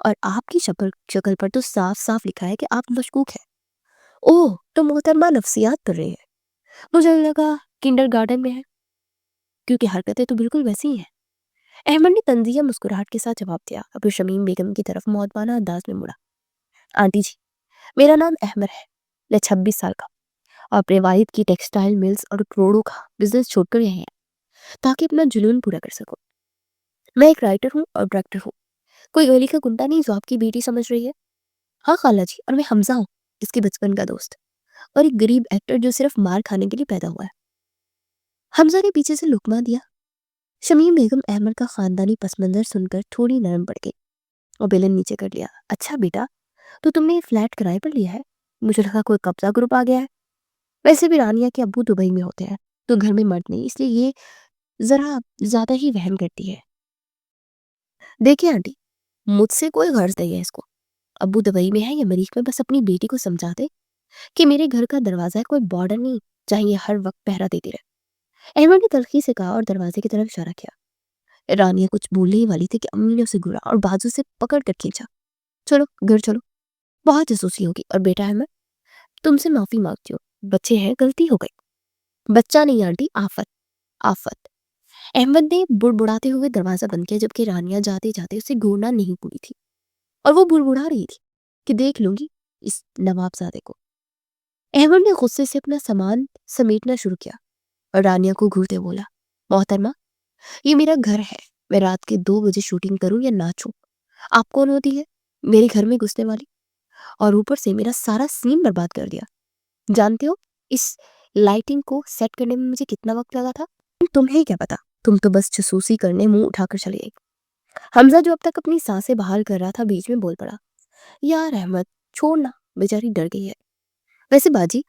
اور آپ کی شکل پر تو صاف صاف لکھا ہے کہ آپ مشکوک ہیں۔ اوہ، تو محترمہ نفسیات پڑھ رہی ہے۔ مجھے لگا کنڈر گارڈن میں ہے، کیونکہ حرکتیں تو بالکل ویسی ہی ہیں۔ احمد نے طنزیہ مسکراہٹ کے ساتھ جواب دیا، اور پھر شمیم بیگم کی طرف معتمانہ انداز میں مڑا۔ آنٹی جی، میرا نام احمد ہے، میں 26 سال کا، اور اپنے والد کی ٹیکسٹائل ملز اور کروڑوں کا بزنس چھوڑ کر یہیں آیا تاکہ اپنا جنون پورا کر سکوں۔ میں ایک رائٹر ہوں اور ڈائریکٹر ہوں، کوئی گلی کا گنڈا نہیں جو آپ کی بیٹی سمجھ رہی ہے۔ ہاں خالہ جی، اور میں حمزہ ہوں، اس کے بچپن کا دوست، اور ایک غریب ایکٹر جو صرف مار کھانے کے لیے پیدا ہوا ہے۔ حمزہ نے پیچھے سے لقمہ دیا۔ شمیم بیگم احمد کا خاندانی پس منظر سن کر تھوڑی نرم پڑ گئی اور بیلن نیچے کر لیا۔ اچھا بیٹا، تو تم نے فلیٹ کرائے پر لیا ہے؟ مجھے لگا کوئی قبضہ گروپ آ گیا ہے۔ ویسے بھی رانیہ کے ابو دبئی میں ہوتے ہیں تو گھر میں مرد نہیں، اس لیے یہ ذرا زیادہ ہی وہم کرتی ہے۔ دیکھیں آنٹی، مجھ سے کوئی غرض نہیں ہے اس کو، ابو دبئی میں ہے یا مریخ میں، بس اپنی بیٹی کو سمجھا دے کہ میرے گھر کا دروازہ ہے، کوئی بارڈر نہیں جہاں یہ ہر وقت پہرا دیتی رہے۔ احمد نے تلخی سے کہا اور دروازے کی طرف اشارہ کیا۔ رانیہ کچھ بولنے ہی والی تھی کہ امی نے اسے گھورا اور بازو سے پکڑ کر کھینچا۔ چلو گھر چلو، بہت جاسوسی ہوگی، اور بیٹا احمد، تم سے معافی مانگتی ہوں، بچے ہیں، غلطی ہو گئی۔ بچہ نہیں آنٹی، آفت آفت۔ احمد نے بڑبڑاتے ہوئے دروازہ بند کیا، جبکہ رانیہ جاتے جاتے اسے گھورنا نہیں پوری تھی، اور وہ بڑبڑا رہی تھی کہ دیکھ لوں گی اس نواب زادے کو۔ احمد نے غصے سے اپنا سامان سمیٹنا شروع کیا اور رانیہ کو گھورتے بولا، محترمہ، یہ میرا گھر ہے، میں رات کے 2 بجے شوٹنگ کروں یا ناچوں، آپ کون ہوتی ہے میرے گھر میں گھسنے والی؟ اور اوپر سے میرا سارا سین برباد کر دیا۔ جانتے ہو اس لائٹنگ کو سیٹ کرنے میں مجھے کتنا وقت لگا تھا؟ تمہیں کیا پتا، تم تو بس جاسوسی کرنے منہ اٹھا کر چلے گئی۔ حمزہ جو اب تک اپنی سانسیں بحال کر رہا تھا بیچ میں بول پڑا، یار احمد چھوڑنا، بیچاری ڈر گئی ہے۔ ویسے باجی،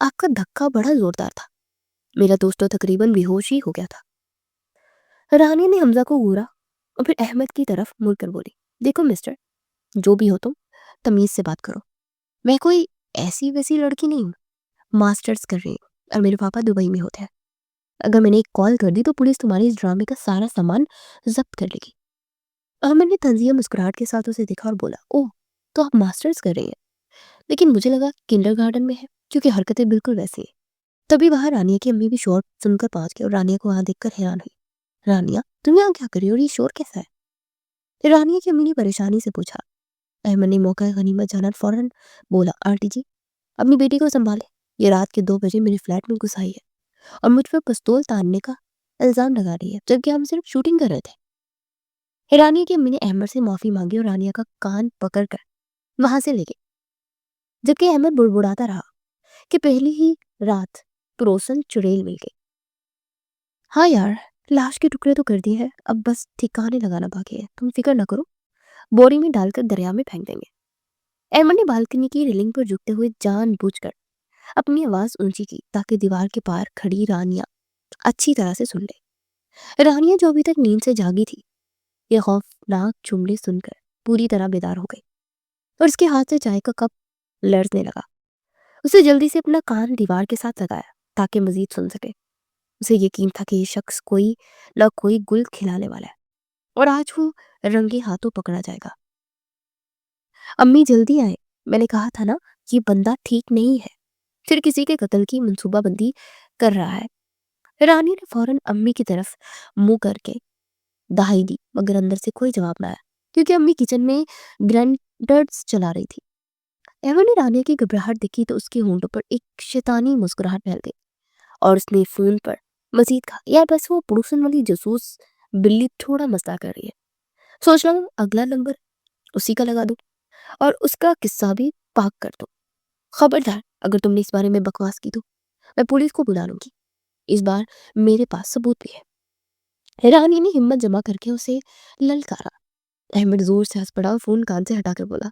آپ کا دھکا بڑا زوردار تھا، میرا دوست تو تقریباً بے ہوش ہی ہو گیا تھا۔ رانی نے حمزہ کو گھورا اور پھر احمد کی طرف مڑ کر بولی، دیکھو مسٹر، جو بھی ہو تم تمیز سے بات کرو، میں کوئی ایسی ویسی لڑکی نہیں ہوں، ماسٹرز کر رہی ہوں اور میرے پاپا دبئی میں ہوتے ہیں، اگر میں نے ایک کال کر دی تو پولیس تمہاری اس ڈرامے کا سارا سامان ضبط کر لے گی۔ احمد نے طنزیہ مسکراہٹ کے ساتھ اسے دیکھا اور بولا، اوہ، تو آپ ماسٹرز کر رہی ہیں، لیکن مجھے لگا کنڈر گارڈن میں ہے، کیونکہ حرکتیں بالکل ویسی ہیں۔ تبھی وہاں رانیہ کی امی بھی شور سن کر پہنچ گئی اور رانیہ کو وہاں دیکھ کر حیران ہوئی۔ رانیہ، تم یہاں کیا کر رہی ہو اور یہ شور کیسا ہے؟ رانیہ کی امی نے پریشانی سے پوچھا۔ احمد نے موقع غنیمت جانا فوراً بولا، آنٹی جی، اپنی بیٹی کو سنبھالے، یہ رات کے 2 بجے میرے فلیٹ میں گھس آئی ہے اور مجھ پر پستول تاننے کا الزام لگا رہی ہے، جبکہ ہم صرف شوٹنگ کر رہے تھے۔ رانیہ کی امی نے احمد سے معافی مانگی اور رانیہ کا کان پکڑ کر وہاں سے لے گئی، جبکہ احمد بڑبڑاتا رہا کہ پہلی ہی رات پروسن چڑیل مل گئی۔ ہاں یار، لاش کے ٹکڑے تو کر دیے ہیں، اب بس ٹھکانے لگانا باقی ہے، تم فکر نہ کرو، بوری میں ڈال کر دریا میں پھینک دیں گے۔ احمد نے بالکنی کی ریلنگ پر جھکتے ہوئے جان بوجھ کر اپنی آواز اونچی کی تاکہ دیوار کے پار کھڑی رانیہ اچھی طرح سے سن لے۔ رانیہ جو ابھی تک نیند سے جاگی تھی، یہ خوفناک جملے سن کر پوری طرح بیدار ہو گئی اور اس کے ہاتھ سے چائے کا کپ لرزنے لگا۔ اسے جلدی سے اپنا کان دیوار کے ساتھ لگایا تاکہ مزید سن سکے۔ اسے یقین تھا کہ یہ شخص کوئی نہ کوئی گل کھلانے والا ہے اور آج وہ رنگے ہاتھوں پکڑا جائے گا۔ امی جلدی آئے، میں نے کہا تھا نا، یہ بندہ ٹھیک نہیں ہے، پھر کسی کے قتل کی منصوبہ بندی کر رہا ہے۔ رانی نے فوراً امی کی طرف منہ کر کے دہائی دی، مگر اندر سے کوئی جواب نہ آیا کیونکہ امی کچن میں گرینڈرز چلا رہی تھی۔ احمد نے رانیہ کی گھبراہٹ دیکھی تو اس کے ہونٹوں پر ایک شیطانی مسکراہٹ پھیل گئی اور اس نے فون پر مزید کہا، یار بس وہ پڑوسن والی جاسوس بلی تھوڑا مزاح کر رہی ہے، سوچ رہا ہوں اگلا نمبر اسی کا لگا دوں اور اس کا قصہ بھی پاک کر دو۔ خبردار، اگر تم نے اس بارے میں بکواس کی تو میں پولیس کو بلا لوں گی، اس بار میرے پاس ثبوت بھی ہے۔ رانی نے ہمت جمع کر کے اسے للکارا۔ احمد زور سے ہنس پڑا اور فون کان سے ہٹا کر بولا،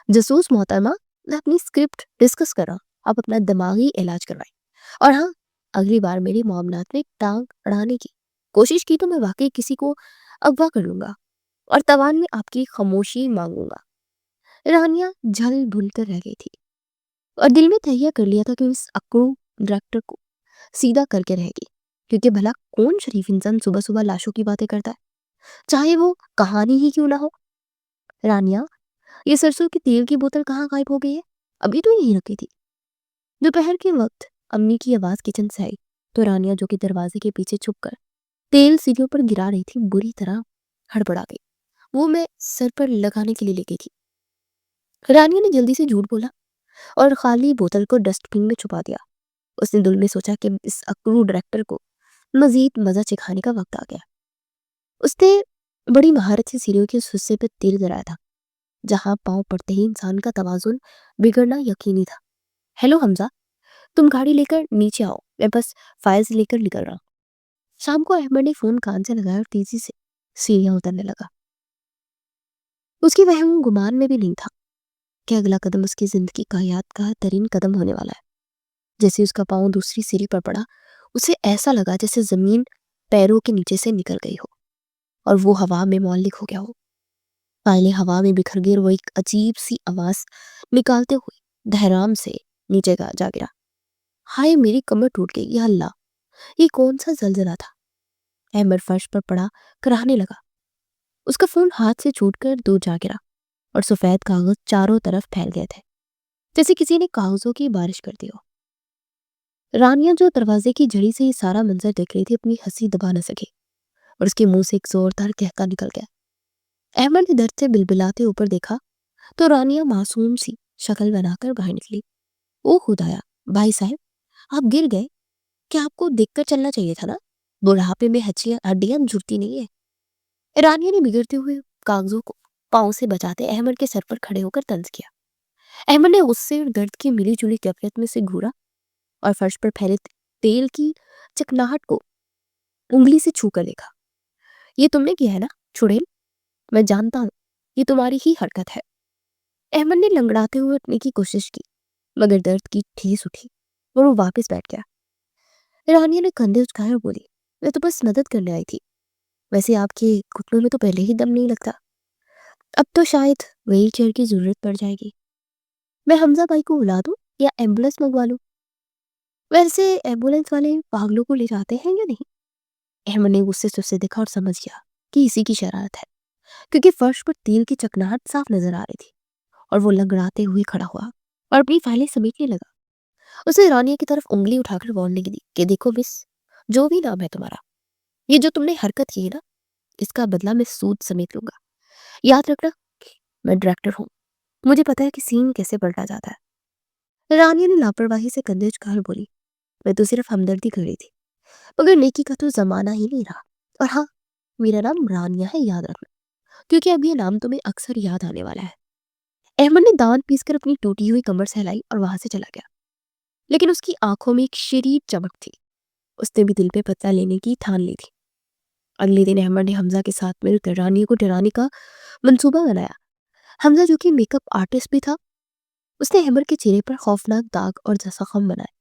جاسوس محترمہ، میں اپنی اسکرپٹ ڈسکس کر رہا ہوں، آپ اپنا دماغی علاج کروائیں، اور ہاں، اگلی بار میری معاملات میں ٹانگ اڑانے کی کوشش کی تو میں واقعی کسی کو اغوا کر لوں گا اور توان میں آپ کی خاموشی مانگوں گا۔ رانیہ جھل بھل کر رہ گئی تھی اور دل میں تہیہ کر لیا تھا کہ اس اکڑو ڈائریکٹر کو سیدھا کر کے رہے گی، کیونکہ بھلا کون شریف انسان صبح صبح لاشوں کی باتیں کرتا ہے، چاہے وہ کہانی ہی کیوں نہ ہو۔ رانیہ، یہ سرسوں کے تیل کی بوتل کہاں غائب ہو گئی ہے؟ ابھی تو یہیں رکھی تھی۔ دوپہر کے وقت امی کی آواز کچن سے آئی تو رانیہ جو کہ دروازے کے پیچھے چھپ کر تیل سیڑھیوں پر گرا رہی تھی بری طرح ہڑبڑا گئی۔ وہ میں سر پر لگانے کے لیے لے گئی تھی۔ رانیہ نے جلدی سے جھوٹ بولا اور خالی بوتل کو ڈسٹ بن میں چھپا دیا۔ اس نے دل میں سوچا کہ اس اکڑو ڈائریکٹر کو مزید مزہ چکھانے کا وقت آ گیا۔ اس نے بڑی مہارت سے سیڑھیوں کے اس حصے پہ تیل گرایا تھا جہاں پاؤں پڑتے ہی انسان کا توازن بگڑنا یقینی تھا۔ ہیلو حمزہ، تم گاڑی لے کر نیچے آؤ، میں بس فائل لے کر نکل رہا ہوں۔ شام کو احمد نے فون کان سے لگایا اور تیزی سے سیڑھیاں اترنے لگا۔ اس کی وہم گمان میں بھی نہیں تھا کہ اگلا قدم اس کی زندگی کا یادگار ترین قدم ہونے والا ہے۔ جیسے اس کا پاؤں دوسری سیڑھی پر پڑا، اسے ایسا لگا جیسے زمین پیروں کے نیچے سے نکل گئی ہو اور وہ ہوا میں معلق ہو گیا ہو۔ فائلیں ہوا میں بکھر گئی اور وہ ایک عجیب سی آواز نکالتے ہوئے دہرام سے نیچے جا گرا۔ ہائے میری کمر ٹوٹ گئی، یا اللہ، یہ کون سا زلزلہ تھا؟ احمد فرش پر پڑا کراہنے لگا۔ اس کا فون ہاتھ سے چھوٹ کر دور جا گرا اور سفید کاغذ چاروں طرف پھیل گئے تھے جیسے کسی نے کاغذوں کی بارش کر دی ہو۔ رانیہ جو دروازے کی جھڑی سے یہ سارا منظر دیکھ رہی تھی اپنی ہنسی دبا نہ سکی اور اس کے منہ سے ایک زوردار کہکا نکل گیا۔ احمد نے درد سے بلبلاتے اوپر دیکھا تو رانیہ معصوم سی شکل بنا کر باہر نکلی۔ او خدایا، بھائی صاحب آپ گر گئے، کیا آپ کو دیکھ کر چلنا چاہیے تھا نا؟ بڑھاپے میں ہڈیاں جھڑتی نہیں ہے۔ رانیہ نے بگڑتے ہوئے کاغذوں کو پاؤں سے بچاتے احمد کے سر پر کھڑے ہو کر طنز کیا۔ احمد نے غصے اور درد کی ملی جلی کیفیت میں سے گھورا اور فرش پر پھیلے تیل کی چکناہٹ کو انگلی سے چھو کر دیکھا۔ یہ تم نے کیا ہے نا چھڑیل، میں جانتا ہوں یہ تمہاری ہی حرکت ہے۔ احمد نے لنگڑاتے ہوئے اٹھنے کی کوشش کی مگر درد کی ٹھیس اٹھی اور وہ واپس بیٹھ گیا۔ رانیہ نے کندھے اچکائے اور بولی، میں تو بس مدد کرنے آئی تھی، ویسے آپ کے گھٹنوں میں تو پہلے ہی دم نہیں لگتا، اب تو شاید وہیل چیئر کی ضرورت پڑ جائے گی۔ میں حمزہ بھائی کو بلا دوں یا ایمبولینس منگوا لوں؟ ویسے ایمبولینس والے پاگلوں کو لے جاتے ہیں یا نہیں؟ احمد نے غصے سے اسے دیکھا اور سمجھ گیا کہ اسی کی شرارت ہے کیونکہ فرش پر تیل کی چکناہٹ صاف نظر آ رہی تھی اور وہ لنگڑاتے ہوئے کھڑا ہوا اور اپنی فائلیں سمیٹنے لگا۔ اسے رانیہ کی طرف انگلی اٹھا کر بولنے لگی کہ دیکھو مس، جو بھی نام ہے تمہارا، یہ جو تم نے حرکت کی ہے نا، اس کا بدلہ میں سود سمیت لوں گا۔ یاد رکھنا میں ڈائریکٹر ہوں، مجھے پتا ہے کہ سین کیسے پلٹا جاتا ہے۔ رانیہ نے لاپرواہی سے کندھے جھکا کر بولی، میں تو صرف ہمدردی کر رہی تھی، مگر نیکی کا تو زمانہ ہی نہیں رہا۔ اور ہاں، میرا نام رانیہ ہے، یاد رکھنا، کیونکہ اب یہ نام تمہیں اکثر یاد آنے والا ہے۔ احمد نے دانت پیس کر اپنی ٹوٹی ہوئی کمر سہلائی اور وہاں سے چلا گیا، لیکن اس کی آنکھوں میں ایک شدید چمک تھی۔ اس نے بھی دل پہ پتہ لینے کی ٹھان لی تھی۔ اگلے دن احمد نے حمزہ کے ساتھ مل کر رانیہ کو ڈرانے کا منصوبہ بنایا۔ حمزہ جو کہ میک اپ آرٹسٹ بھی تھا، اس نے احمد کے چہرے پر خوفناک داغ اور زخم بنائے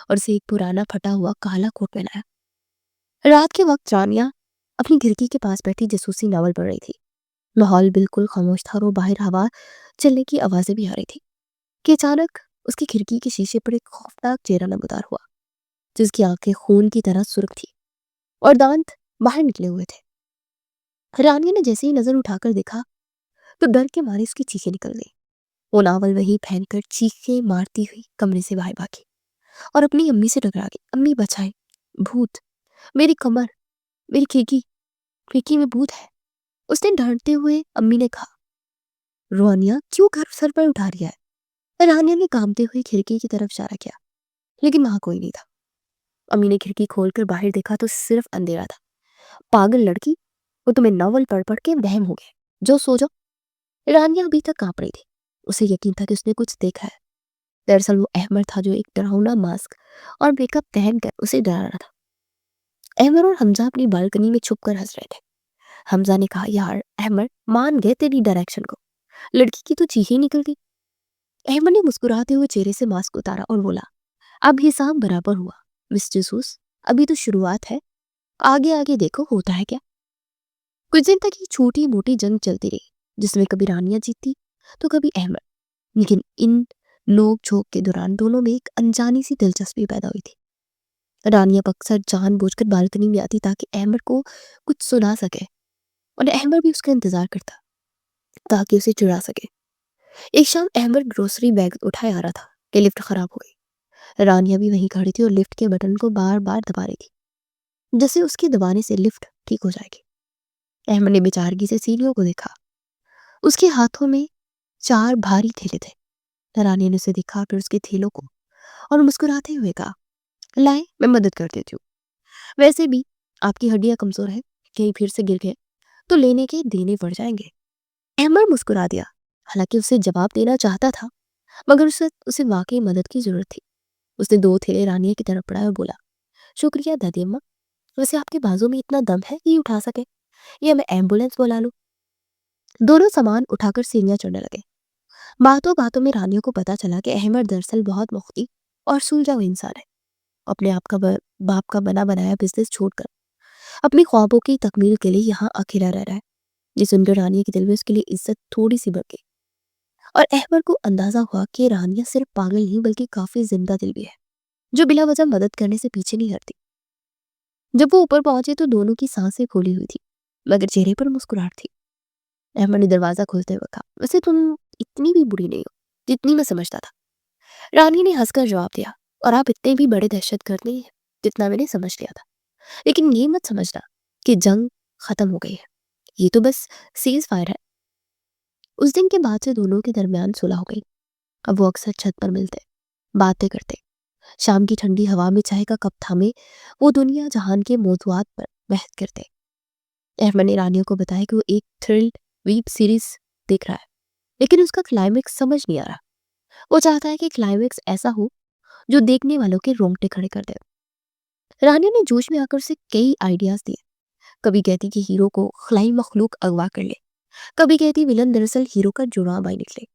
اور اسے ایک پرانا پھٹا ہوا کالا کوٹ پہنایا۔ رات کے وقت رانیہ اپنی کھڑکی کے پاس بیٹھی جاسوسی ناول پڑھ رہی تھی۔ ماحول بالکل خاموش تھا اور وہ باہر ہوا چلنے کی آوازیں بھی آ رہی تھی کہ اچانک اس کی کھڑکی کے شیشے پر ایک خوفناک چہرہ نمودار ہوا جس کی آنکھیں خون کی طرح سرخ تھی اور دانت باہر نکلے ہوئے تھے۔ رانیہ نے جیسے ہی نظر اٹھا کر دیکھا تو ڈر کے مارے اس کی چیخیں نکل گئی۔ وہ ناول وہی پھین کر چیخیں مارتی ہوئی کمرے سے باہر بھاگی اور اپنی امی سے ٹکرا گئی، امی بچائیں، بھوت، میری کمر، میری کھڑکی میں بھوت ہے۔ اس نے ڈانٹتے ہوئے امی نے کہا، رانیہ کیوں گھر سر پر اٹھا رہی ہے؟ رانیہ نے کانپتے ہوئے کھڑکی کی طرف اشارہ کیا لیکن وہاں کوئی نہیں تھا۔ امی نے کھڑکی کھول کر باہر دیکھا تو صرف اندھیرا تھا۔ پاگل لڑکی، وہ تمہیں ناول پڑھ پڑھ کے وہم ہو گیا، جو سو جاؤ۔ رانیہ ابھی تک کانپ رہی تھی، اسے یقین تھا کہ اس نے کچھ دیکھا ہے۔ دراصل وہ احمد تھا جو ایک ڈراؤنا ماسک اور میک اپ پہن کر اسے ڈرا رہا تھا۔ احمد اور حمزہ اپنی بالکنی میں چھپ کر ہنس رہے تھے۔ حمزہ نے کہا، یار احمد، مان گئے تیری ڈائریکشن کو، لڑکی کی تو چیخ ہی نکل گئی۔ احمد نے مسکراتے ہوئے چہرے سے ماسک اتارا اور بولا، اب حساب برابر ہوا مس جاسوس، ابھی تو شروعات ہے، آگے آگے دیکھو ہوتا ہے کیا۔ کچھ دن تک یہ چھوٹی موٹی جنگ چلتی رہی جس میں کبھی رانیہ جیتتی تو کبھی احمد، لیکن ان نوک جھوک کے دوران دونوں میں ایک انجانی سی دلچسپی پیدا ہوئی تھی۔ رانیہ اکثر جان بوجھ کر بالکنی میں آتی تاکہ احمد کو کچھ سنا سکے اور احمد بھی اس کا انتظار کرتا۔ تاکہ اسے چڑا سکے۔ ایک شام احمد گروسری بیگ اٹھائے آ رہا تھا کہ لفٹ خراب ہو گئی۔ رانیہ بھی وہیں کھڑی تھی اور لفٹ کے بٹن کو بار بار دبا رہی تھی، جیسے اس کے دبانے سے لفٹ ٹھیک ہو جائے گی۔ احمد نے بیچارگی سے سیڑھیوں کو دیکھا، اس کے ہاتھوں میں 4 بھاری تھیلے تھے۔ رانیہ نے اسے دیکھا، پھر اس کے تھیلوں کو، اور مسکراتے ہوئے کہا، لائیں میں مدد کر دیتی ہوں، ویسے بھی آپ کی ہڈیاں کمزور ہیں، کہیں پھر سے گر گئے تو لینے کے دینے پڑ جائیں گے۔ احمد مسکرا دیا، حالانکہ اسے جواب دینا چاہتا تھا مگر اسے واقعی مدد کی ضرورت تھی۔ اس نے 2 تھیلے رانیہ کی طرف بڑھائے اور بولا، شکریہ دادی اماں، ویسے آپ کے بازو میں اتنا دم ہے کہ یہ اٹھا سکے، یا میں ایمبولینس بلا لوں؟ دونوں سامان اٹھا کر سیڑھیاں چڑھنے لگے۔ باتوں باتوں میں رانیہ کو پتا چلا کہ احمد دراصل بہت مختی اور سلجھا ہوا انسان ہے۔ اپنے آپ کا باپ کا بنا بنایا بزنس چھوڑ کر اپنی خوابوں کی تکمیل کے لیے یہاں اکیلا رہ رہا ہے۔ یہ سن کر رانیہ کے دل میں اس کے لیے عزت تھوڑی سی بڑھ گئی، اور احمد کو اندازہ ہوا کہ رانیہ صرف پاگل نہیں بلکہ کافی زندہ دل بھی ہے، جو بلا وجہ مدد کرنے سے پیچھے نہیں ہٹتی۔ جب وہ اوپر پہنچے تو دونوں کی سانسیں پھولی ہوئی تھی مگر چہرے پر مسکراہٹ تھی۔ احمد نے دروازہ کھولتے ہوئے کہا، ویسے تم اتنی بھی بری نہیں ہو جتنی میں سمجھتا تھا۔ رانی نے ہنس کر جواب دیا، اور آپ اتنے بھی بڑے دہشت گرد نہیں ہیں جتنا میں نے سمجھ لیا تھا، لیکن یہ مت سمجھنا کہ جنگ ختم ہو گئی ہے، یہ تو بس سیز فائر ہے۔ اس دن کے بعد سے دونوں کے درمیان صلح ہو گئی۔ اب وہ اکثر چھت پر ملتے، باتیں کرتے، شام کی ٹھنڈی ہوا میں چائے کا کپ تھامے وہ دنیا جہان کے موضوعات پر بحث کرتے۔ احمد نے رانیہ کو بتایا کہ وہ ایک تھرل ویب سیریز دیکھ رہا ہے، لیکن اس کا کلائمیکس سمجھ نہیں آ رہا۔ وہ چاہتا ہے کہ کلائمیکس ایسا ہو جو دیکھنے والوں کے رونگٹے کھڑے کر دے۔ رانیہ نے جوش میں آ کر اسے کئی آئیڈیاز دیے، کبھی کہتی کہ ہیرو کو خلائی مخلوق اغوا کر لے، کبھی کہتی ولن دراصل ہیرو کا جڑواں بھائی نکلے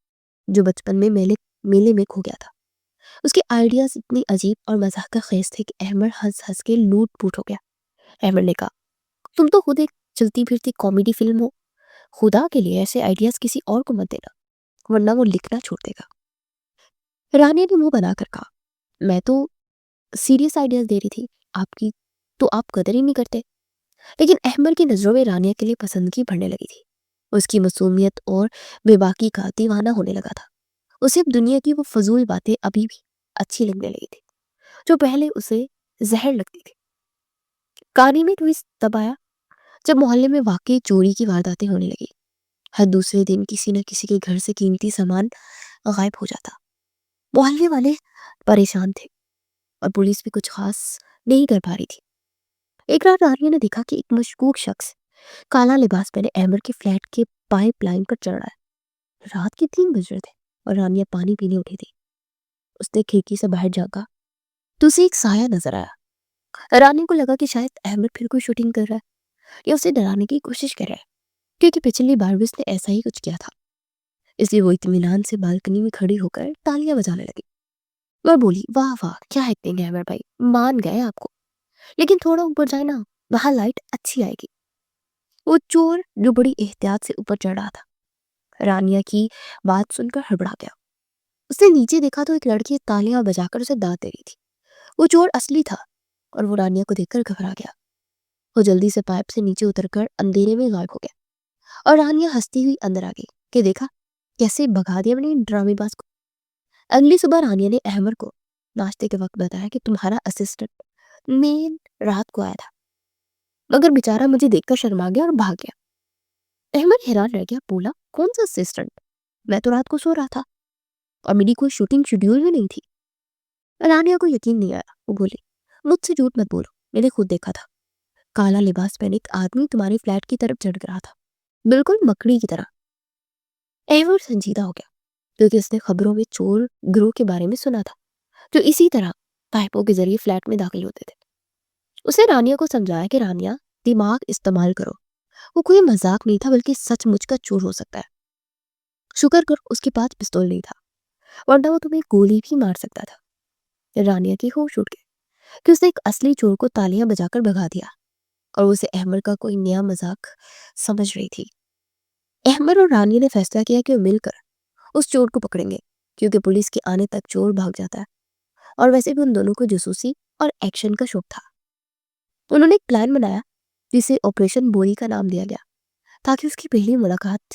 جو بچپن میں میلے میں کھو گیا تھا۔ اس کے آئیڈیاز اتنی عجیب اور مذاق خیز تھے کہ احمد ہنس ہنس کے لوٹ پوٹ ہو گیا۔ احمد نے کہا، تم تو خود ایک چلتی پھرتی کامیڈی فلم ہو، خدا کے لیے ایسے آئیڈیاز کسی اور کو مت دینا ورنہ وہ لکھنا چھوڑ دے گا۔ رانیہ نے منہ بنا کر کہا، میں تو سیریس آئیڈیاز دے رہی تھی، آپ کی تو آپ قدر ہی نہیں کرتے۔ لیکن احمد کی نظروں میں رانیہ کے لیے پسندگی بڑھنے لگی تھی۔ اس کی معصومیت اور بے باکی کا دیوانہ ہونے لگا تھا۔ اسے اب دنیا کی وہ فضول باتیں ابھی بھی اچھی لگنے لگی تھی جو پہلے اسے زہر لگتی تھی۔ کہانی میں ٹویسٹ تب آیا جب محلے میں واقعی چوری کی وارداتیں ہونے لگی۔ ہر دوسرے دن کسی نہ کسی کے گھر سے قیمتی سامان غائب ہو جاتا۔ محلے والے پریشان تھے اور پولیس بھی کچھ خاص نہیں کر پا رہی تھی۔ ایک رات رانیہ نے دیکھا کہ ایک مشکوک شخص کالا لباس پہنے احمد کے فلیٹ کے پائپ لائن پر چڑھ رہا ہے۔ رات کے 3 بج رہے تھے اور رانیہ پانی پینے اٹھی تھی۔ اس نے کھڑکی سے باہر جھانکا تو اسے ایک سایہ نظر آیا۔ رانیہ کو لگا کہ شاید احمد پھر کوئی شوٹنگ کر رہا ہے یا اسے ڈرانے کی کوشش کر رہا ہے، کیونکہ پچھلی بار بھی اس نے ایسا ہی کچھ کیا تھا۔ اس لیے وہ اطمینان سے بالکنی میں کھڑی ہو کر تالیاں بجانے لگی۔ وہ بولی، واہ واہ کیا ایکٹنگ ہے احمد بھائی، مان گئے آپ کو، لیکن تھوڑا اوپر جائے نا، وہاں لائٹ اچھی آئے گی۔ وہ چور جو بڑی احتیاط سے اوپر چڑھ رہا تھا رانیہ کی بات سن کر ہڑبڑا گیا۔ اس نے نیچے دیکھا تو ایک لڑکی تالیاں بجا کر اسے داد دے رہی تھی۔ وہ چور اصلی تھا اور وہ رانیہ کو دیکھ کر گھبرا گیا۔ وہ جلدی سے پائپ سے نیچے اتر کر اندھیرے میں غائب ہو گیا اور رانیہ ہنستی ہوئی اندر آ گئی کہ دیکھا کیسے بھگا دیا میں نے ڈرامے باز کو۔ اگلی صبح رانیہ نے احمد کو ناشتے کے وقت بتایا کہ تمہارا اسسٹنٹ مین رات کو آیا تھا، مگر بیچارہ مجھے دیکھ کر شرما گیا اور بھاگ گیا۔ احمد حیران رہ گیا، بولا، کون سا اسسٹنٹ؟ میں تو رات کو سو رہا تھا اور میری کوئی شوٹنگ شیڈیول میں نہیں تھی۔ رانیہ کو یقین نہیں آیا، وہ بولی، مجھ سے جھوٹ مت بولو، میں نے خود دیکھا تھا، کالا لباس پہنے ایک آدمی تمہارے فلیٹ کی طرف چڑھ رہا تھا، بالکل مکڑی کی طرح۔ احمد سنجیدہ ہو گیا کیونکہ اس نے خبروں میں چور گروہ کے بارے میں سنا تھا جو اسی طرح پائپوں کے ذریعے فلیٹ میں داخل ہوتے تھے۔ اس نے رانیہ کو سمجھایا کہ رانیہ دماغ استعمال کرو، وہ کوئی مذاق نہیں تھا بلکہ سچ مچ کا چور ہو سکتا ہے۔ شکر کر اس کے پاس پستول نہیں تھا ورنہ وہ تمہیں گولی بھی مار سکتا تھا۔ رانیہ کی ہوش اڑ گئی کہ اس نے ایک اصلی چور کو تالیاں بجا کر بھگا دیا اور اسے احمد کا کوئی نیا مذاق سمجھ رہی تھی۔ احمد اور رانیہ نے فیصلہ کیا کہ وہ مل کر اس چور کو پکڑیں گے کیونکہ پولیس کے آنے تک چور بھاگ جاتا ہے، اور ویسے بھی ان دونوں کو جاسوسی اور ایکشن کا شوق تھا۔ انہوں نے ایک پلان بنایا جسے آپریشن بوری کا نام دیا گیا تاکہ اس کی پہلی ملاقات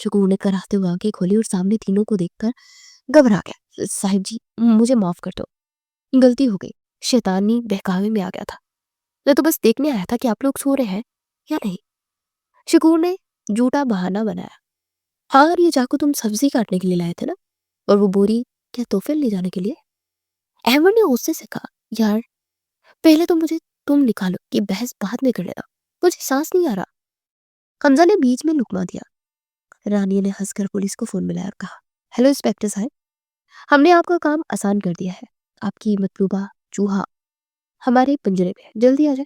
شکور نے کراہتے ہوئے آنکھیں کھولی اور سامنے تینوں کو دیکھ کر گھبرا گیا. صاحب جی مجھے معاف کر دو, غلطی ہو گئی, شیطانی بہکاوے میں آ گیا تھا, میں تو بس دیکھنے آیا تھا کہ آپ لوگ سو رہے ہیں یا نہیں. شکور نے جھوٹا بہانہ بنایا. ہاں اور یہ چاقو تم سبزی کاٹنے کے لیے لائے تھے نا, اور وہ بوری کیا تحفے لے جانے کے لیے؟ احمد نے غصے سے کہا, یار پہلے تو مجھے تم نکالو, یہ بحث بعد میں کر لینا, مجھے سانس نہیں آ رہا. حمزہ نے بیچ میں لکما دیا. رانیہ نے ہنس کر پولیس کو فون ملایا اور کہا, ہیلو انسپیکٹر صاحب, ہم نے آپ کا کام آسان کر دیا ہے. آپ کی مطلوبہ چوہا ہمارے پنجرے میں ہے, جلدی آ جائے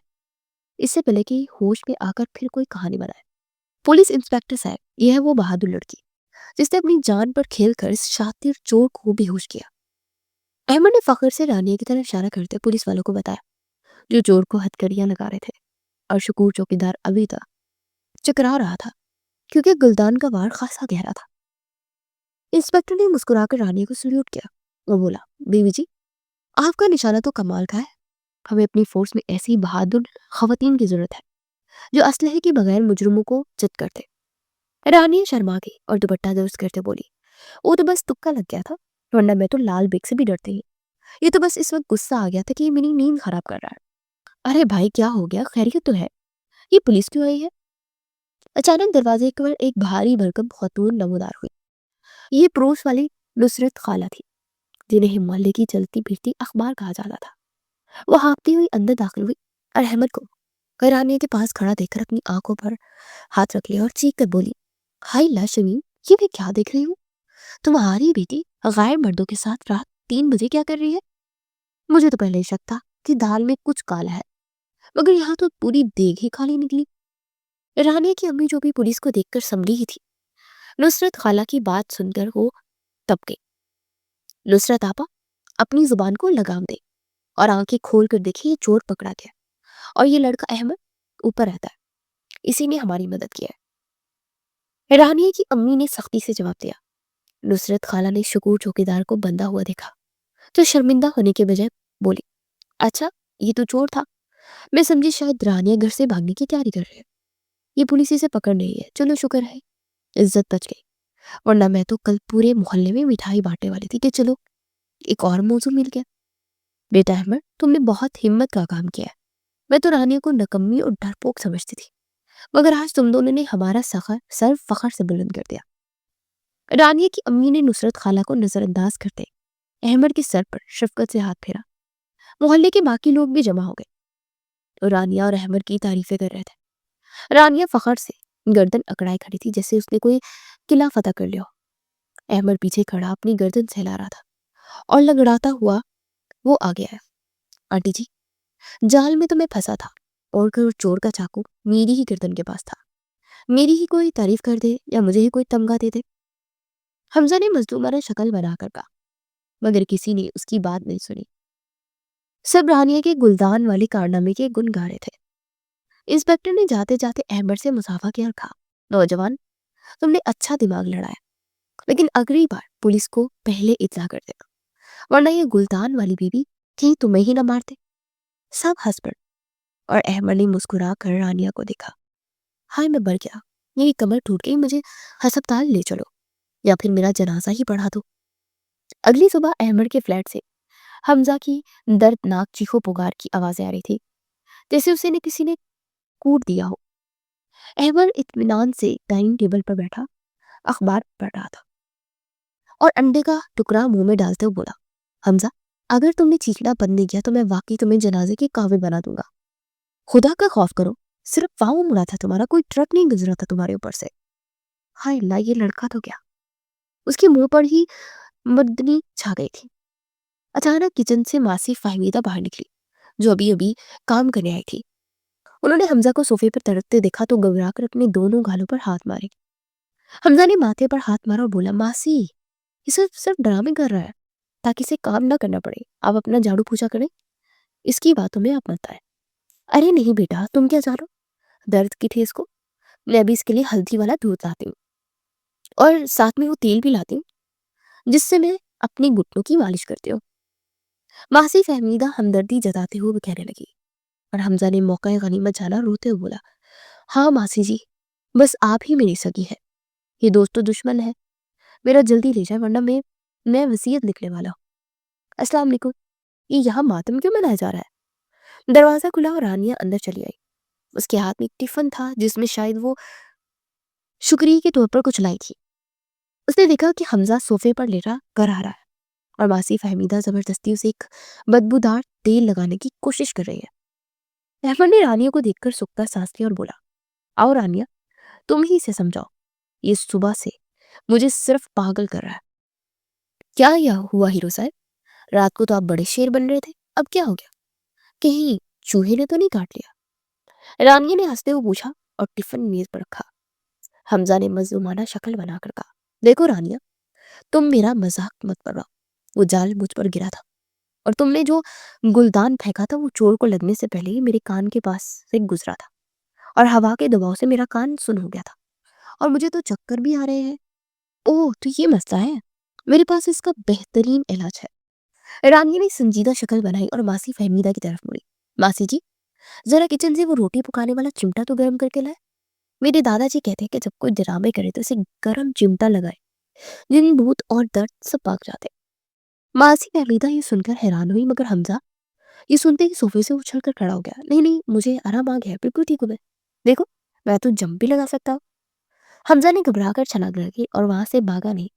اس سے پہلے کہ ہوش میں آ کر پھر کوئی کہانی بنائے. پولیس انسپیکٹر صاحب, یہ ہے وہ بہادر لڑکی جس نے اپنی جان پر کھیل کر اس شاطر چور کو بے ہوش کیا. احمد نے فخر سے رانیہ کی طرف اشارہ کرتے پولیس والوں کو بتایا, جو چور کو ہتھکڑیاں لگا رہے تھے. اور شکور چوکیدار ابھی تک چکرا رہا تھا کیونکہ گلدان کا وار خاصا گہرا تھا. انسپیکٹر نے مسکرا کر رانیہ کو سلیوٹ کیا اور بولا, بیوی جی آپ کا نشانہ تو کمال کا ہے. ہمیں اپنی فورس میں ایسی بہادر خواتین کی ضرورت ہے جو اسلحے کے بغیر مجرموں کو چت کرتے. رانیہ شرما گئی اور دوپٹہ درست کرتے بولی, وہ تو بس تکا لگ گیا تھا, ورنہ میں تو لال بیگ سے بھی ڈرتی ہی. یہ تو بس اس وقت غصہ آ گیا تھا کہ یہ میری نیند خراب کر رہا ہے. ارے بھائی کیا ہو گیا, خیریت تو ہے, یہ پولیس کیوں آئی ہے؟ اچانک دروازے پر ایک بھاری بھرکم خاتون نمودار ہوئی. یہ پروس والی نصرت خالہ تھی جنہیں محلے کی چلتی پھرتی اخبار کہا جاتا تھا. وہ ہانپتی ہوئی اندر داخل ہوئی اور احمد کو رانیہ کے پاس کھڑا دیکھ کر اپنی آنکھوں پر ہاتھ رکھ لیا اور چیخ کر بولی, ہائی لا شمیم, یہ میں کیا دیکھ رہی ہوں؟ تمہاری بیٹی غیر مردوں کے ساتھ رات 3 بجے کیا کر رہی ہے؟ مجھے تو پہلے شک تھا کہ دال میں کچھ کالا ہے, مگر یہاں تو پوری دیگ ہی کالی نکلی. رانیہ کی امی جو بھی پولیس کو دیکھ کر سنبھلی ہی تھی, نصرت خالہ کی بات سن کر وہ تب گئی. نصرت آپا اپنی زبان کو لگام دے اور آنکھیں کھول کر دیکھیں, یہ چور پکڑا گیا اور یہ لڑکا احمد اوپر رہتا ہے, اسی نے ہماری مدد کیا ہے. رانیہ کی امی نے سختی سے جواب دیا. نصرت خالہ نے شکور چوکیدار کو بندہ ہوا دیکھا تو شرمندہ ہونے کے بجائے بولی, اچھا یہ تو چور تھا, میں سمجھی شاید رانیہ گھر سے بھاگنے کی تیاری کر رہے ہیں. یہ پولیس اسے پکڑ نہیں ہے, چلو شکر ہے عزت بچ گئی, ورنہ میں تو کل پورے محلے میں مٹھائی بانٹنے والی تھی کہ چلو ایک اور موضوع مل گیا. بیٹا احمد تم نے بہت ہمت کا کام کیا ہے. میں تو رانیہ کو نکمی اور ڈرپوک سمجھتی تھی, مگر آج تم دونوں نے ہمارا سر فخر سے بلند کر دیا. رانیہ کی امی نے نصرت خالہ کو نظر انداز کرتے احمد کے سر پر شفقت سے ہاتھ پھیرا. محلے کے باقی لوگ بھی جمع ہو گئے اور رانیہ اور احمد کی تعریفیں کر رہے تھے. رانیہ فخر سے گردن اکڑائے کھڑی تھی جیسے اس نے کوئی قلعہ فتح کر لیا. احمد پیچھے کھڑا اپنی گردن سہلا رہا تھا اور لگڑاتا ہوا وہ آ گیا ہے. آنٹی جی جال میں تو میں پھنسا تھا اور چور کا چاقو میری ہی گردن کے پاس تھا, میری ہی کوئی تعریف کر دے یا مجھے ہی کوئی تمغہ دے دے. حمزہ نے مظلومانہ شکل بنا کر کہا, مگر کسی نے اس کی بات نہیں سنی. سب رانیہ کے گلدان والی کارنامے کے گن گا رہے تھے. انسپیکٹر نے جاتے جاتے احمد سے مصافحہ کیا اور کہا, نوجوان تم نے اچھا دماغ لڑایا, لیکن اگلی بار پولیس کو پہلے اطلاع کر دینا, ورنہ یہ گلدان والی بیوی کہیں تمہیں ہی نہ مارتے. سب ہنس پڑے اور احمد نے مسکرا کر رانیہ کو دیکھا. ہائے میں بڑھ گیا, میری کمر ٹوٹ گئی, مجھے ہسپتال لے چلو یا پھر میرا جنازہ ہی پڑھا دو. اگلی صبح احمد کے فلیٹ سے حمزہ کی دردناک چیخو پکار کی آوازیں آ رہی تھی جیسے اسے کسی نے کوٹ دیا ہو. احمد اطمینان سے ڈائننگ ٹیبل پر بیٹھا اخبار پڑھ رہا تھا اور انڈے کا ٹکڑا منہ میں ڈالتے ہوئے بولا, حمزہ اگر تم نے چیخنا بند نہیں کیا تو میں واقعی تمہیں جنازے کی قابل بنا دوں گا. خدا کا خوف کرو, صرف پاؤں مڑا تھا تمہارا, کوئی ٹرک نہیں گزرا تھا تمہارے اوپر سے. ہائے اللہ یہ لڑکا تو کیا, اس کے منہ پر ہی مردنی چھا گئی تھی. اچانک کچن سے ماسی فہمیدہ باہر نکلی جو ابھی ابھی کام کرنے آئی تھی. انہوں نے حمزہ کو صوفے پر تڑپتے دیکھا تو گھبرا کر اپنے دونوں گالوں پر ہاتھ مارے. حمزہ نے ماتھے پر ہاتھ مارا اور بولا, ماسی یہ صرف ڈرامے کر رہا ہے تاکہ اسے کام نہ کرنا پڑے, آپ اپنا جھاڑو پوچھا کریں, اس کی باتوں میں آپ مت آئے. ارے نہیں بیٹا تم کیا جانو, درد کی ٹھیس کو میں ابھی اس کے لیے ہلدی والا دودھ لاتی ہوں اور ساتھ میں وہ تیل بھی لاتی ہوں جس سے میں اپنی گھٹنوں کی مالش کرتی ہوں. ماسی فہمیدہ ہمدردی جتاتے ہوئے کہنے لگی اور حمزہ نے موقع غنیمت جانا روتے ہوئے بولا, ہاں ماسی جی بس آپ ہی میری سگی ہے, یہ دوست تو دشمن ہے، میرا جلدی لے جائے ورنہ میں وصیت لکھنے والا ہوں۔ السلام علیکم، یہ یہاں ماتم کیوں منایا جا رہا ہے؟ دروازہ کھلا اور رانیہ اندر چلی آئی۔ اس کے ہاتھ میں ایک ٹفن تھا جس میں شاید وہ شکریہ کے طور پر کچھ لائی تھی۔ اس نے دیکھا کہ حمزہ صوفے پر لیٹا کر آ رہا ہے اور ماسی فہمیدہ زبردستی اسے ایک بدبودار تیل لگانے کی کوشش کر رہی ہے۔ احمد نے رانیہ کو دیکھ کر سکتا سانس لیا اور بولا، آؤ رانیہ، تم ہی اسے سمجھاؤ، یہ صبح سے مجھے صرف پاگل کر رہا ہے۔ کیا ہوا ہیرو صاحب؟ رات کو تو آپ بڑے شیر بن رہے تھے، اب کیا ہو گیا؟ کہیں چوہے نے تو نہیں کاٹ لیا؟ رانیہ نے ہنستے ہوئے پوچھا اور ٹفن میز پر رکھا۔ حمزہ نے مظلومانہ شکل بنا کر کہا، دیکھو رانیہ، تم میرا مذاق مت بناؤ، وہ جال مجھ پر گرا تھا اور تم نے جو گلدان پھینکا تھا وہ چور کو لگنے سے پہلے ہی میرے کان کے پاس سے گزرا تھا اور ہوا کے دباؤ سے میرا کان سن ہو گیا تھا اور مجھے تو چکر بھی آ رہے ہیں۔ اوہ تو یہ مسئلہ ہے، میرے پاس اس کا بہترین علاج ہے۔ رانیہ نے سنجیدہ شکل بنائی اور ماسی فہمیدہ کی طرف مڑی۔ ماسی جی، ذرا کچن سے وہ روٹی پکانے والا چمٹا تو گرم کر کے لائے۔ میرے دادا جی کہتے ہیں کہ جب کوئی ڈرامے کرے تو اسے گرم چمٹا لگائے، جن بھوت اور درد سب بھاگ جاتے۔ ماسی فہمیدہ یہ سن کر حیران ہوئی، مگر حمزہ یہ سنتے ہی صوفے سے اچھل کر کھڑا ہو گیا۔ نہیں، مجھے آرام آ گیا، بالکل ٹھیک ہوں میں، دیکھو میں تو جمپ بھی لگا سکتا ہوں۔ حمزہ نے گھبرا کر چھلانگ لگائی اور وہاں سے بھاگا نہیں۔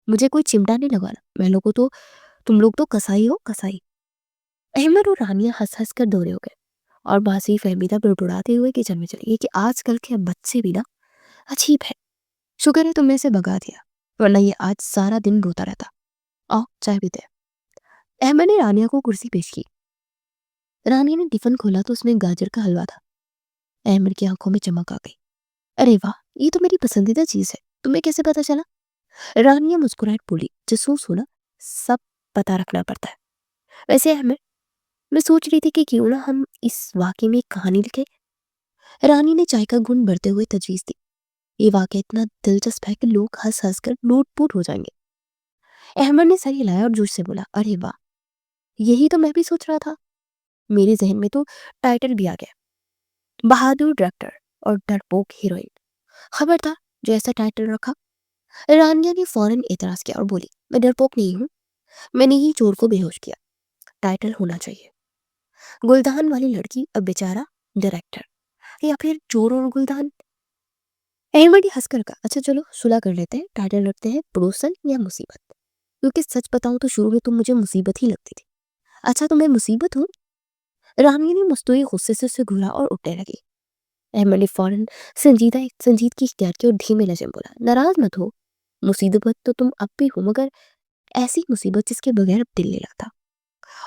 مجھے کوئی چمٹا نہیں لگانا، تم لوگ تو کسائی ہو، کسائی۔ احمد اور رانیہ ہنس ہنس کر دورے ہو گئے اور ماسی فہمیدہ بڑبڑاتے ہوئے کچن میں چلی گئی کہ آج کل کے بچے بھی نا عجیب ہے، شکر ہے تم نے اسے بھگا دیا ورنہ یہ آج سارا دن روتا رہتا۔ آؤ چائے پیتے ہیں۔ احمد نے رانیہ کو کرسی پیش کی۔ رانیہ نے ٹفن کھولا تو اس میں گاجر کا حلوہ تھا۔ احمد کی آنکھوں میں چمک آ گئی۔ ارے واہ، یہ تو میری پسندیدہ چیز ہے، تمہیں کیسے پتا چلا؟ رانیہ مسکرائے بولی، جاسوس ہونا سب پتا رکھنا پڑتا ہے۔ ویسے احمد، میں سوچ رہی تھی کہ کیوں نہ ہم اس واقعے میں ایک کہانی لکھے۔ رانی نے چائے کا گھونٹ بھرتے ہوئے تجویز دی۔ یہ واقعہ اتنا دلچسپ ہے کہ لوگ ہنس ہنس کر لوٹ پوٹ ہو جائیں گے۔ احمد نے سر ہلایا اور جوش سے بولا، ارے واہ، یہی تو میں بھی سوچ رہا تھا، میرے ذہن میں تو ٹائٹل بھی آ گیا، بہادر ڈاکٹر اور ڈرپوک ہیروئن۔ خبردار جو ایسا ٹائٹل رکھا۔ رانیہ نے فوراً اعتراض کیا اور بولی، میں ڈرپوک نہیں ہوں، میں نے ہی چور کو بے ہوش کیا۔ ٹائٹل ہونا چاہیے گلدان والی لڑکی اب بیچارہ ڈائریکٹر، یا پھر چور اور گلدان۔ احمد نے ہنس کر کہا، اچھا چلو صلح کر لیتے ہیں، ٹائٹل رکھتے ہیں پڑوسن یا مصیبت، کیونکہ سچ بتاؤں تو شروع میں تم مجھے مصیبت ہی لگتی تھی۔ اچھا تو میں مصیبت ہوں؟ رانیہ نے مستوئی غصے سے اسے گھورا اور اٹھنے لگی۔ احمد نے فوراً سنجیدگی اختیار کی اور دھیمے لہجے میں بولا، ناراض مت ہو، مصیبت تو تم اب بھی ہو، مگر ایسی مصیبت جس کے بغیر اب دل نہیں لگتا،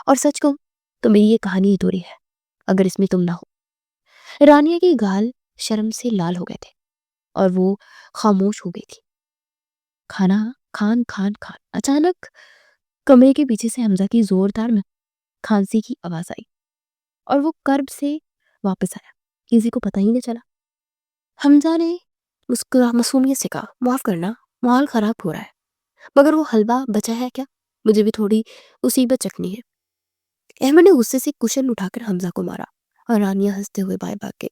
اور سچ کہوں تو میری یہ کہانی ادھوری ہے اگر اس میں تم نہ ہو۔ رانیہ کی گال شرم سے لال ہو گئے تھے اور وہ خاموش ہو گئی تھی۔ کھان اچانک کمرے کے پیچھے سے حمزہ کی زوردار کھانسی کی آواز آئی اور وہ کرب سے واپس آیا، کسی کو پتہ ہی نہیں چلا۔ حمزہ نے معصومیت سے کہا، معاف کرنا، ماحول خراب ہو رہا ہے، مگر وہ حلوہ بچا ہے کیا؟ مجھے بھی تھوڑی مصیبت چکھنی ہے۔ احمد نے غصے سے کشن اٹھا کر حمزہ کو مارا اور رانیہ ہنستے ہوئے بائیں بھاگ گئی۔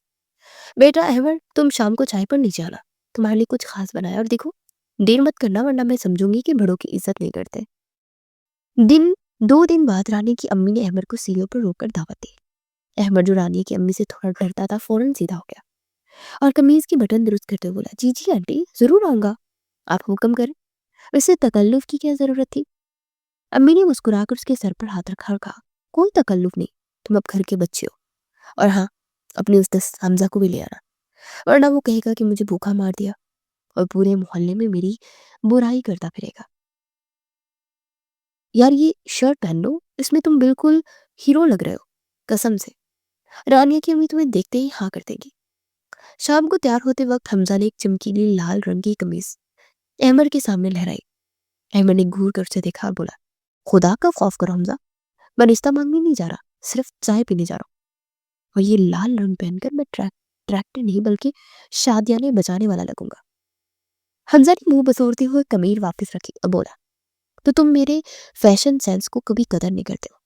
بیٹا احمد، تم شام کو چائے پر نیچے آنا، تمہارے لیے کچھ خاص بنایا، اور دیکھو دیر مت کرنا ورنہ میں سمجھوں گی کہ بڑوں کی عزت نہیں کرتے۔ 2 دن بعد رانی کی امی نے احمد کو سیڑھیوں پر روک کر دعوت دی۔ احمد جو رانی کی امی سے تھوڑا ڈرتا تھا فوراً سیدھا ہو گیا اور قمیض کی بٹن درست کرتے ہوئے بولا، جی آنٹی، ضرور آؤں گا، آپ حکم کریں، ویسے تکلف کی کیا ضرورت تھی؟ امی نے مسکرا کر اس کے سر پر ہاتھ رکھا اور کہا، کوئی تکلف نہیں، تم اب گھر کے بچے ہو، اور ہاں اپنے اس دست حمزہ کو بھی لے آنا، ورنہ وہ کہے گا کہ مجھے بھوکا مار دیا اور پورے محلے میں میری برائی کرتا پھرے گا۔ یار یہ شرٹ پہن لو، اس میں تم بالکل ہیرو لگ رہے ہو، قسم سے۔ رانیہ کی امی تمہیں دیکھتے ہی ہاں کر دے گی۔ شام کو تیار ہوتے وقت حمزہ نے ایک چمکیلی لال رنگ کی قمیض احمد کے سامنے لہرائی۔ احمد نے گھور کر اسے دیکھا اور بولا، خدا کا خوف کرو حمزہ، میں رشتہ مانگنے نہیں جا رہا، صرف چائے پینے جا رہا ہوں، اور یہ لال رنگ پہن کر میں ٹریکٹر نہیں بلکہ شادیانے بجانے والا لگوں گا۔ حمزہ نے منہ بسورتے ہوئے قمیض واپس رکھی اور بولا، تو تم میرے فیشن سینس کو کبھی قدر نہیں کرتے ہو،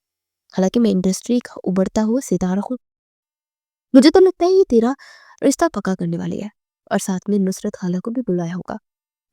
حالانکہ میں انڈسٹری کا ابھرتا ہوا ستارہ ہوں۔ مجھے تو لگتا ہے یہ تیرا رشتہ پکا کرنے والی ہے، اور ساتھ میں نصرت خالہ کو بھی بلایا ہوگا۔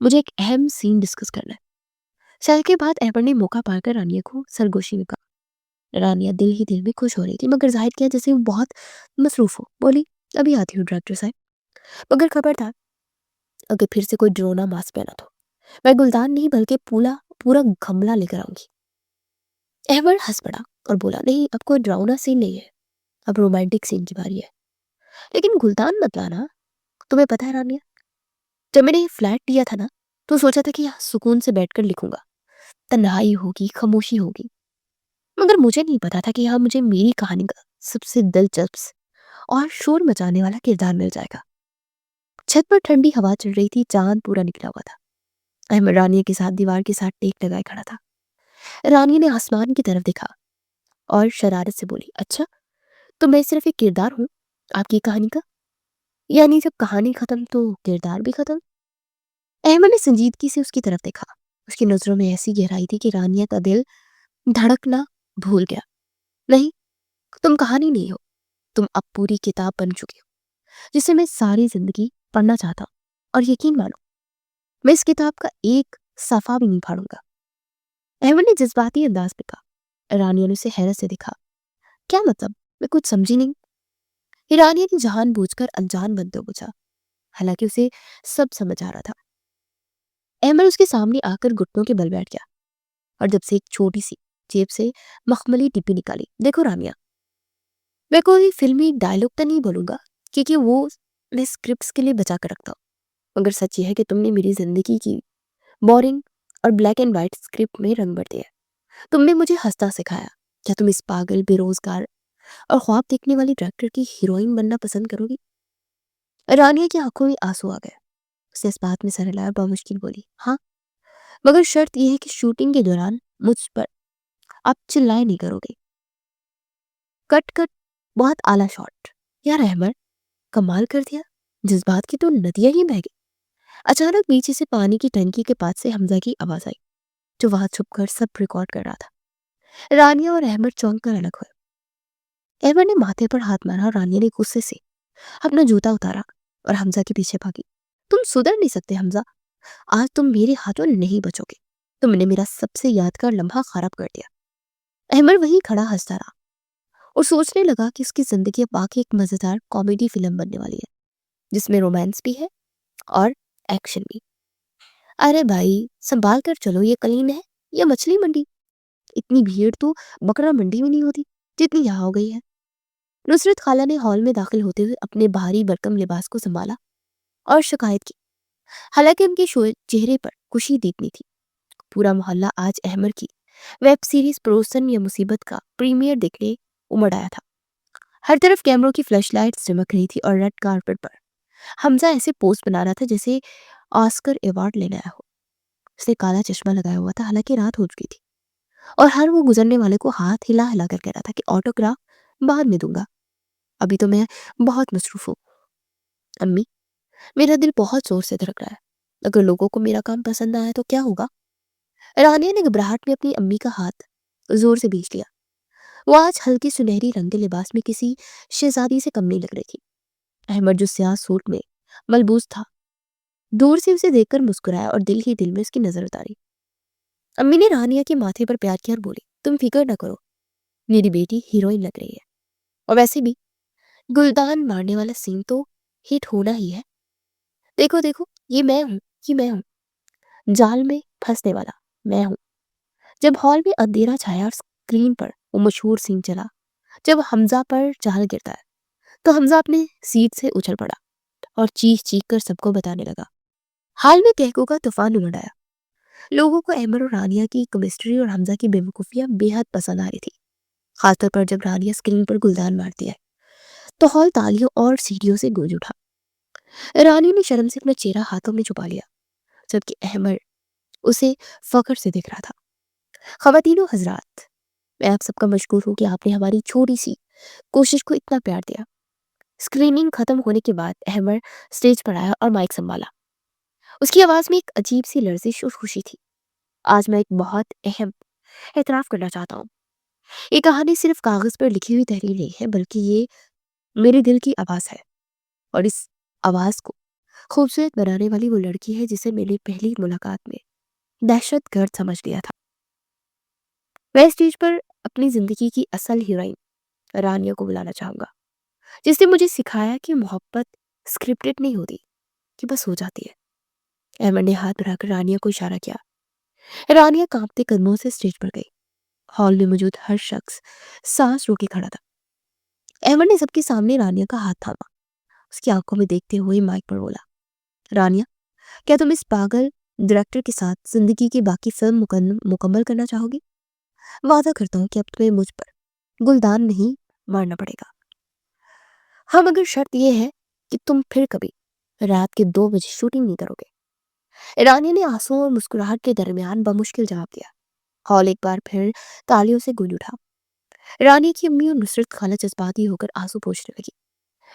مجھے ایک اہم سین ڈسکس کرنا ہے۔ سیل کے بعد احمد نے موقع پا کر رانیہ کو سرگوشی میں کہا۔ رانیہ دل ہی دل میں خوش ہو رہی تھی، مگر ظاہر کیا جیسے وہ بہت مصروف ہو۔ بولی ابھی آتی ہوں ڈائریکٹر صاحب، مگر خبردار اگر پھر سے کوئی ڈرونا ماسک پہنا تو میں گلدان نہیں بلکہ پورا پورا گملہ لے کر آؤں گی۔ احمد ہنس پڑا اور بولا نہیں، اب کوئی ڈراؤنا سین نہیں ہے، اب رومانٹک سین کی باری ہے، لیکن گلدان مت لانا۔ تمہیں پتہ ہے رانیہ، جب میں نے یہ فلیٹ لیا تھا نا تو سوچا تھا کہ یہاں سکون سے بیٹھ کر لکھوں گا، تنہائی ہوگی، خاموشی ہوگی، مگر مجھے نہیں پتا تھا کہ یہاں مجھے میری کہانی کا سب سے دلچسپ اور شور مچانے والا کردار مل جائے گا۔ چھت پر ٹھنڈی ہوا چل رہی تھی، چاند پورا نکلا ہوا تھا۔ احمد رانیہ کے ساتھ دیوار کے ساتھ ٹیک لگائے کھڑا تھا۔ رانیہ نے آسمان کی طرف دیکھا اور شرارت سے بولی اچھا تو میں صرف ایک کردار ہوں آپ کی کہانی کا؟ یعنی جب کہانی ختم تو کردار بھی ختم؟ احمد نے سنجیدگی سے اس کی طرف دیکھا۔ اس کی نظروں میں ایسی گہرائی تھی کہ رانیہ کا دل دھڑکنا بھول گیا۔ نہیں، تم کہانی نہیں ہو، تم اب پوری کتاب بن چکی ہو جسے میں ساری زندگی پڑھنا چاہتا ہوں، اور یقین مانو میں اس کتاب کا ایک صفحہ بھی نہیں پھاڑوں گا۔ احمد نے جذباتی انداز میں کہا۔ رانیہ نے اسے حیرت سے دیکھا۔ کیا مطلب؟ میں کچھ سمجھی نہیں۔ رانیہ نے جان بوجھ کر انجان بنتے پوچھا، حالانکہ اسے سب سمجھ آ رہا تھا۔ احمد اس کے سامنے آ کر گھٹنوں کے بل بیٹھ گیا اور جب سے ایک چھوٹی سی جیب سے مخملی ڈبی نکالی۔ دیکھو رانیہ، میں کوئی فلمی ڈائلاگ تو نہیں بولوں گا کیونکہ وہ میں اسکرپٹس کے لیے بچا کر رکھتا ہوں، مگر سچ یہ ہے کہ تم نے میری زندگی کی بورنگ اور بلیک اینڈ وائٹ اسکرپٹ میں رنگ بھر دیا۔ تم نے مجھے ہنسنا سکھایا۔ کیا تم اس پاگل، بے روزگار اور خواب دیکھنے والی ڈائریکٹر کی ہیروئن بننا پسند کرو گی؟ رانیہ کی آنکھوں میں آنسو آ گئے۔ اسے اس بات میں سر ہلایا اور بامشکل بولی ہاں، مگر شرط یہ ہے کہ شوٹنگ کے دوران مجھ پر آپ چلائے نہیں کرو گے۔ کٹ کٹ، بہت اعلیٰ شاٹ۔ یار احمد، کمال کر دیا، جذبات کی تو ندیاں ہی بہہ گئی۔ اچانک پیچھے سے پانی کی ٹنکی کے پاس سے حمزہ کی آواز آئی، جو وہاں چھپ کر سب ریکارڈ کر رہا تھا۔ رانیہ اور احمد چونک کر الگ ہوئے۔ احمد نے ماتھے پر ہاتھ مارا اور رانیہ نے غصے سے اپنا جوتا اتارا اور حمزہ کے پیچھے بھاگی۔ تم سدھر نہیں سکتے حمزہ، آج تم میرے ہاتھوں نہیں بچو گے۔ تم نے میرا سب سے یادگار لمحہ خراب کر دیا۔ احمد وہیں کھڑا ہنستا رہا اور سوچنے لگا کہ اس کی زندگی اب واقعی ایک مزیدار کامیڈی فلم بننے والی ہے، جس میں رومانس بھی ہے اور ایکشن بھی۔ ارے بھائی سنبھال کر چلو، یہ کلین ہے یا مچھلی منڈی؟ اتنی بھیڑ تو بکرا منڈی میں نہیں ہوتی جتنی یہاں ہو گئی ہے۔ نصرت خالہ نے ہال میں داخل ہوتے ہوئے اپنے بھاری بھرکم لباس کو سنبھالا اور شکایت کی، حالانکہ ان کے چہرے پر خوشی دیکھنی تھی۔ پورا محلہ آج احمد کی ویب سیریز پروسن یا مصیبت کا پریمیئر دیکھنے امڑ آیا تھا۔ ہر طرف کیمروں کی فلیش لائٹس چمک رہی تھی اور ریڈ کارپٹ پر حمزہ ایسے پوز بنا رہا تھا جیسے آسکر ایوارڈ لینے آیا ہو۔ اس نے کالا چشمہ لگایا ہوا تھا، حالانکہ رات ہو چکی تھی، اور ہر وہ گزرنے والے کو ہاتھ ہلا ہلا کر کہہ رہا تھا کہ آٹوگراف بعد میں دوں گا، ابھی تو میں بہت مصروف ہوں۔ امی، میرا دل بہت زور سے دھڑک رہا ہے، اگر لوگوں کو میرا کام پسند آیا تو کیا ہوگا؟ رانیہ نے گھبراہٹ میں اپنی امی کا ہاتھ زور سے بھینچ لیا۔ وہ آج ہلکی سنہری رنگ کے لباس میں کسی شہزادی سے کم نہیں لگ رہی تھی۔ احمد جو سیاہ سوٹ میں ملبوس تھا دور سے اسے دیکھ کر مسکرایا اور دل ہی دل میں اس کی نظر اتاری۔ امی نے رانیہ کے ماتھے پر پیار کیا اور بولی تم فکر نہ کرو، میری بیٹی ہیروئن لگ رہی ہے، اور ویسے بھی گلدان مارنے والا سین تو ہٹ ہونا ہی ہے۔ دیکھو دیکھو، یہ میں ہوں، جال میں پھنسنے والا میں ہوں۔ جب ہال میں اندھیرا چھایا اور اسکرین پر وہ مشہور سین چلا جب حمزہ پر جال گرتا ہے، تو حمزہ اپنے سیٹ سے اچھل پڑا اور چیخ چیخ کر سب کو بتانے لگا۔ حال میں کہکوں کا طوفان امڑ آیا۔ لوگوں کو احمد اور رانیہ کی کیمسٹری اور حمزہ کی بے وقوفیاں بے حد پسند آ رہی تھی، خاص طور پر جب رانیہ اسکرین پر گلدان مارتی ہے تو ہال تالیوں اور سیڑھیوں سے گونج اٹھا۔ رانی نے شرم سے اپنا چہرہ ہاتھوں میں چھپا لیا، جبکہ احمد اسے فخر سے دیکھ رہا تھا۔ خواتین و حضرات، میں آپ سب کا مشکور ہوں کہ آپ نے ہماری چھوٹی سی کوشش کو اتنا پیار دیا۔ اسکریننگ ختم ہونے کے بعد احمد اسٹیج پر آیا اور مائک سنبھالا۔ اس کی آواز میں ایک عجیب سی لرزش اور خوشی تھی۔ آج میں ایک بہت اہم اعتراف کرنا چاہتا ہوں۔ یہ کہانی صرف کاغذ پر لکھی ہوئی تحریر نہیں ہے، بلکہ یہ میرے دل کی آواز ہے، اور اس آواز کو خوبصورت بنانے والی وہ لڑکی ہے جسے میں نے پہلی ملاقات میں دہشت گرد سمجھ لیا تھا۔ میں اسٹیج پر اپنی زندگی کی اصل ہیروئن رانیہ کو بلانا چاہوں گا، جس نے مجھے سکھایا کہ محبت اسکرپٹڈ نہیں ہوتی، کہ بس ہو جاتی ہے۔ احمد نے ہاتھ بڑھا کر رانیہ کو اشارہ کیا۔ رانیہ کانپتے قدموں سے اسٹیج پر گئی۔ ہال میں موجود ہر شخص سانس روکے کھڑا تھا۔ احمد نے سب کے سامنے رانیہ کا ہاتھ تھاما، اس کی آنکھوں میں دیکھتے ہوئے مائک پر بولا، رانیہ، کیا تم اس پاگل ڈائریکٹر کے ساتھ زندگی کی باقی فلم مکمل کرنا چاہو گی؟ وعدہ کرتا ہوں کہ اب تمہیں مجھ پر گلدان نہیں مارنا پڑے گا، ہم مگر شرط یہ ہے کہ تم پھر کبھی رات کے 2 بجے شوٹنگ نہیں کرو گے۔ رانیہ نے آنسوؤں اور مسکراہٹ کے درمیان بمشکل جواب دیا۔ ہال ایک بار پھر تالیوں سے گونج اٹھا۔ رانیہ کی امی اور نصرت خالہ جذباتی ہو کر آنسو پوچھنے لگی،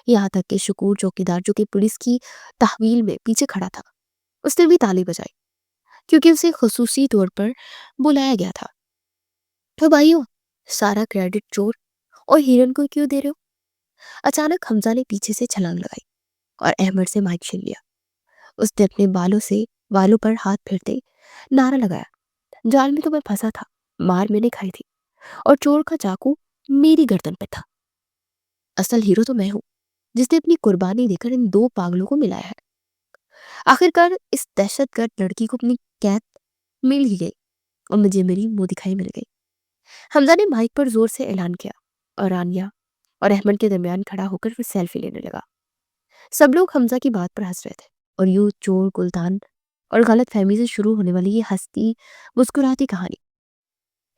یہاں تک کہ شکور چوکیدار جو کہ پولیس کی تحویل میں پیچھے کھڑا تھا، اس نے بھی تالی بجائی، کیونکہ اسے خصوصی طور پر بلایا گیا تھا۔ تو بھائیو، سارا کریڈٹ چور اور ہیرن کو کیوں دے رہے ہو؟ اچانک حمزہ نے پیچھے سے چھلانگ لگائی اور احمد سے مائک چھین لیا۔ اس نے اپنے بالوں پر ہاتھ پھیرتے نعرہ لگایا، جال میں تو میں پھنسا تھا، مار میں نے کھائی تھی، اور چور کا چاقو میری گردن پہ تھا۔ اصل ہیرو تو میں ہوں، جس نے اپنی قربانی دے کر ان 2 پاگلوں کو ملایا ہے۔ آخرکار اس دہشت گرد لڑکی کو اپنی قید مل ہی گئی اور مجھے میری منہ دکھائی مل گئی۔ حمزہ نے مائک پر زور سے اعلان کیا اور رانیہ اور احمد کے درمیان کھڑا ہو کر وہ سیلفی لینے لگا۔ سب لوگ حمزہ کی بات پر ہنس رہے تھے، اور یوں چور، گلدان اور غلط فہمی سے شروع ہونے والی یہ ہستی مسکراتی کہانی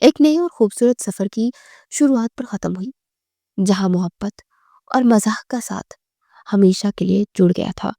ایک نئے اور خوبصورت سفر کی شروعات پر ختم ہوئی، جہاں محبت اور مزاح کا ساتھ ہمیشہ کے لیے جڑ گیا تھا۔